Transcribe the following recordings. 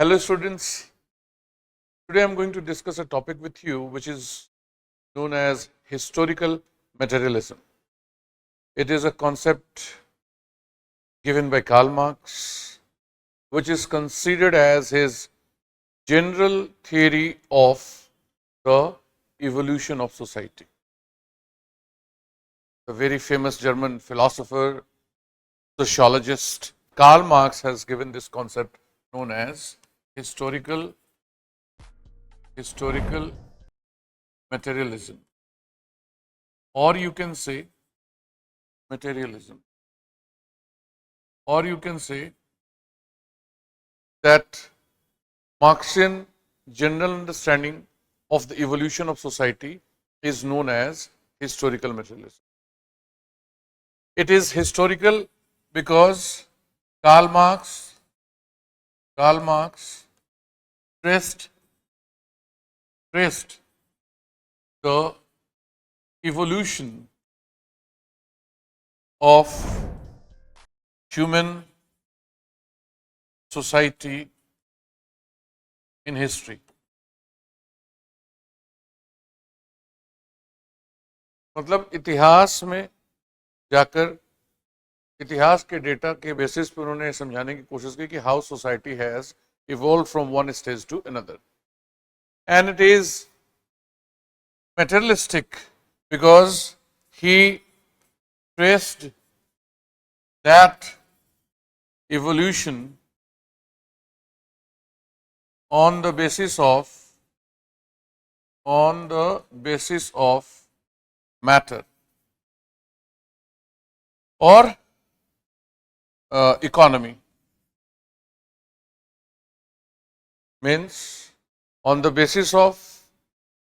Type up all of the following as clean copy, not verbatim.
Hello students, today I am going to discuss a topic with you which is known as historical materialism. It is a concept given by Karl Marx, which is considered as his general theory of the evolution of society. The very famous German philosopher, sociologist Karl Marx has given this concept known as historical materialism, or you can say materialism, or you can say that Marxian general understanding of the evolution of society is known as historical materialism. It is historical because Karl Marx traced the evolution of human society in history. मतलब इतिहास में जाकर इतिहास के data के basis पर उन्होंने समझाने की कोशिश की कि how society has evolve from one stage to another, and it is materialistic because he traced that evolution on the basis of matter or economy. Means on the basis of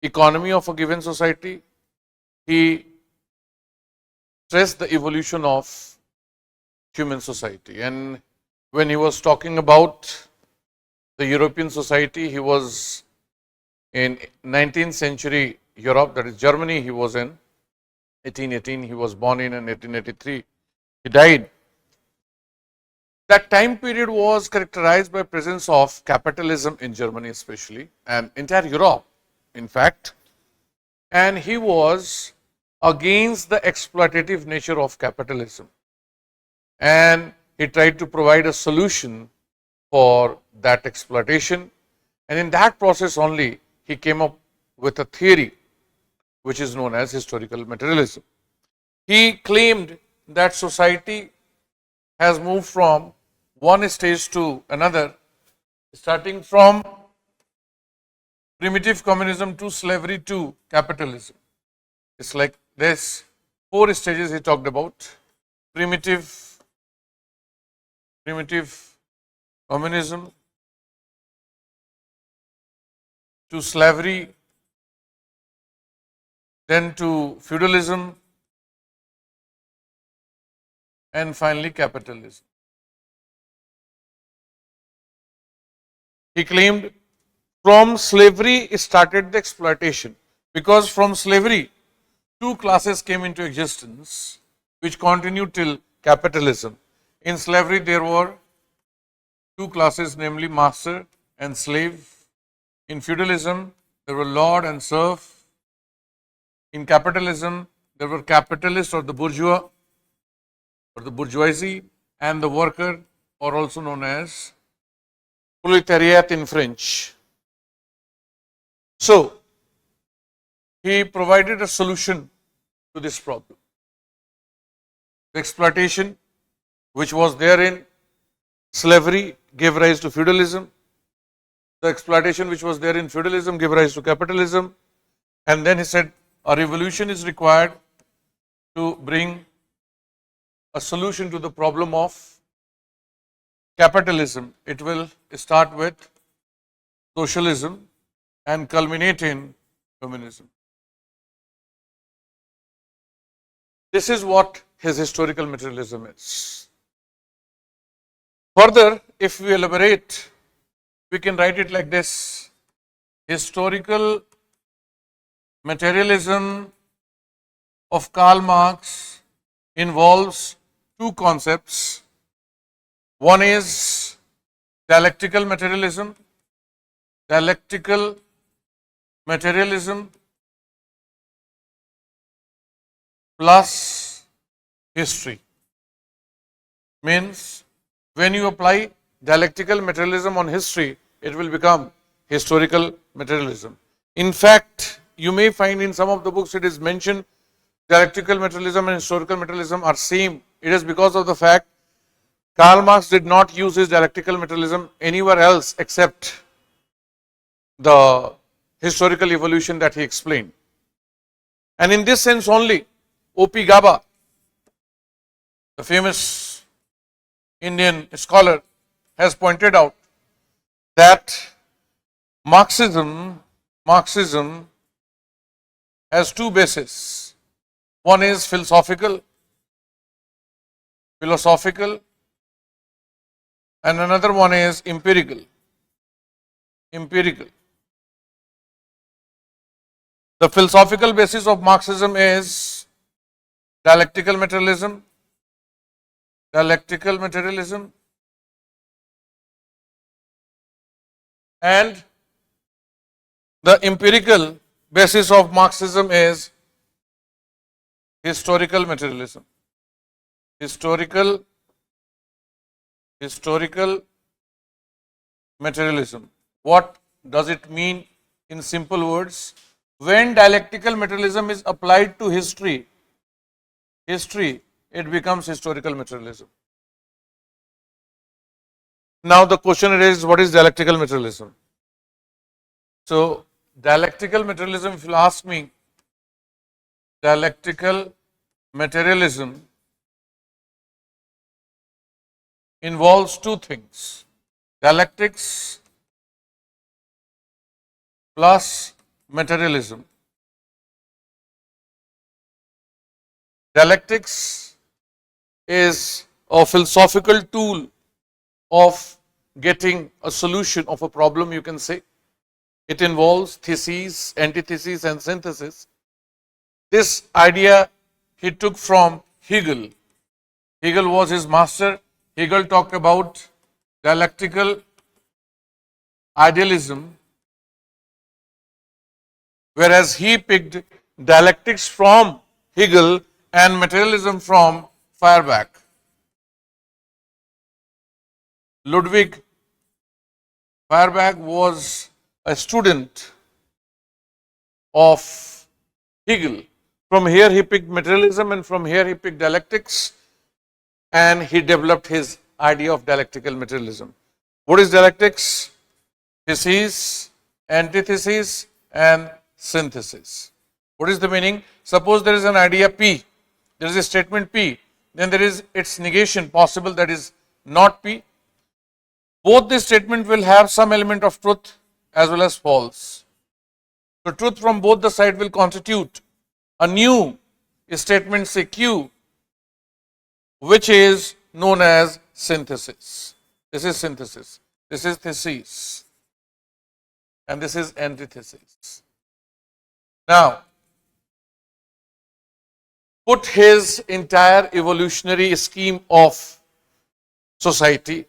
economy of a given society, he traced the evolution of human society. And when he was talking about the European society, he was in 19th century Europe, that is Germany. He was in 1818, he was born in 1883, he died. That time period was characterized by presence of capitalism in Germany especially, and entire Europe in fact, and he was against the exploitative nature of capitalism, and he tried to provide a solution for that exploitation, and in that process only he came up with a theory which is known as historical materialism. He claimed that society has moved from one stage to another, starting from primitive communism to slavery to capitalism. It's like this 4 stages he talked about: primitive communism to slavery, then to feudalism, and finally capitalism. He claimed from slavery started the exploitation, because from slavery 2 classes came into existence which continued till capitalism. In slavery there were 2 classes, namely master and slave. In feudalism there were lord and serf. In capitalism there were capitalists or the bourgeois or the bourgeoisie, and the worker, or also known as proletariat in French. So he provided a solution to this problem. The exploitation which was there in slavery gave rise to feudalism. The exploitation which was there in feudalism gave rise to capitalism. And then he said a revolution is required to bring a solution to the problem of capitalism. It will start with socialism and culminate in communism. This is what his historical materialism is. Further, if we elaborate, we can write it like this: historical materialism of Karl Marx involves 2 concepts. One is dialectical materialism dialectical materialism plus history. Means when you apply dialectical materialism on history, it will become historical materialism. In fact, you may find in some of the books it is mentioned dialectical materialism and historical materialism are same. It is because of the fact Karl Marx did not use his dialectical materialism anywhere else except the historical evolution that he explained. And in this sense only, O.P. Gaba, the famous Indian scholar, has pointed out that Marxism has two bases. One is philosophical, and another one is empirical. The philosophical basis of Marxism is dialectical materialism, and the empirical basis of Marxism is historical materialism. Historical materialism. What does it mean in simple words? When dialectical materialism is applied to history, it becomes historical materialism. Now the question is, what is dialectical materialism? So dialectical materialism, if you ask me, dialectical materialism involves two things: dialectics plus materialism. Dialectics is a philosophical tool of getting a solution of a problem, you can say. It involves theses, antitheses, and synthesis. This idea he took from Hegel. Hegel was his master. Hegel talked about dialectical idealism, whereas he picked dialectics from Hegel and materialism from Feuerbach. Ludwig Feuerbach was a student of Hegel. From here he picked materialism, and from here he picked dialectics, and he developed his idea of dialectical materialism. What is dialectics? Theses, antitheses, and synthesis. What is the meaning? Suppose there is an idea P, there is a statement P, then there is its negation possible, that is not P. Both the statement will have some element of truth as well as false. So truth from both the side will constitute a new statement, say Q, which is known as synthesis. This is synthesis, this is thesis, and this is antithesis. Now, put his entire evolutionary scheme of society,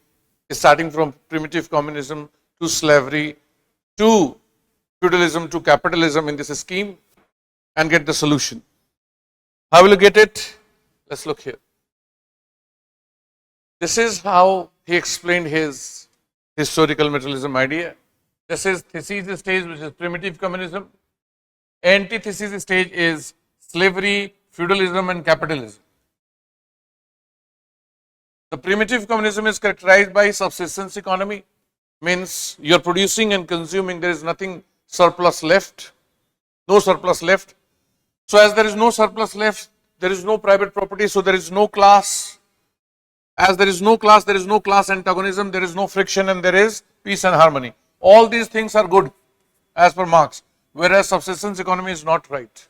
starting from primitive communism to slavery to feudalism to capitalism in this scheme, and get the solution. How will you get it? Let's look here. This is how he explained his historical materialism idea. This is thesis stage, which is primitive communism. Antithesis stage is slavery, feudalism, and capitalism. The primitive communism is characterized by subsistence economy, means you are producing and consuming, there is nothing surplus left, no surplus left. So as there is no surplus left, there is no private property, so there is no class. As there is no class, there is no class antagonism, there is no friction, and there is peace and harmony. All these things are good as per Marx, whereas subsistence economy is not right.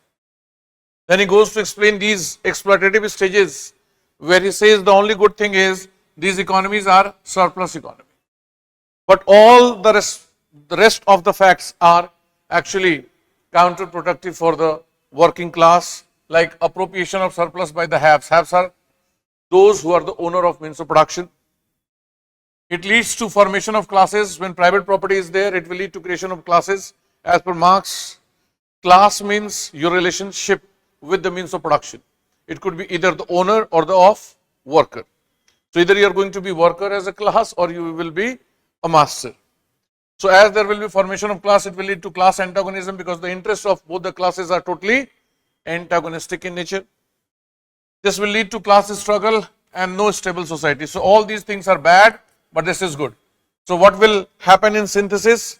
Then he goes to explain these exploitative stages, where he says the only good thing is these economies are surplus economy. But all the rest of the facts are actually counterproductive for the working class, like appropriation of surplus by the haves. Haves are those who are the owner of means of production. It leads to formation of classes. When private property is there, it will lead to creation of classes. As per Marx, class means your relationship with the means of production. It could be either the owner or the of worker. So either you are going to be worker as a class or you will be a master. So as there will be formation of class, it will lead to class antagonism because the interests of both the classes are totally antagonistic in nature. This will lead to class struggle and no stable society. So all these things are bad, but this is good. So what will happen in synthesis?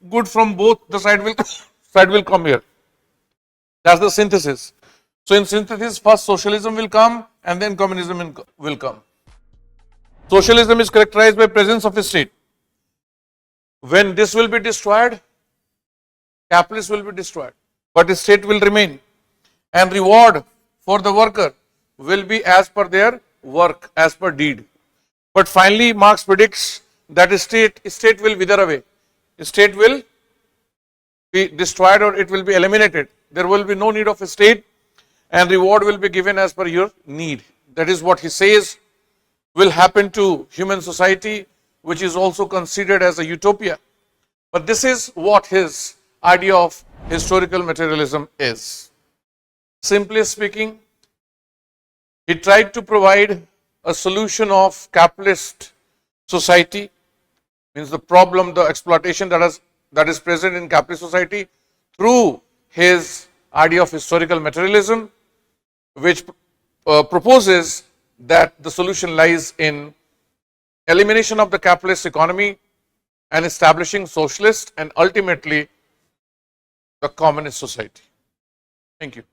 Good from both the side will come here. That's the synthesis. So in synthesis, first socialism will come and then communism will come. Socialism is characterized by presence of a state. When this will be destroyed, capitalism will be destroyed, but the state will remain, and reward for the worker will be as per their work, as per deed. But finally, Marx predicts that state will wither away. State will be destroyed or it will be eliminated. There will be no need of a state, and reward will be given as per your need. That is what he says will happen to human society, which is also considered as a utopia. But this is what his idea of historical materialism is. Simply speaking, he tried to provide a solution of capitalist society, means the problem, the exploitation that is present in capitalist society, through his idea of historical materialism, which proposes that the solution lies in elimination of the capitalist economy and establishing socialist and ultimately the communist society. Thank you.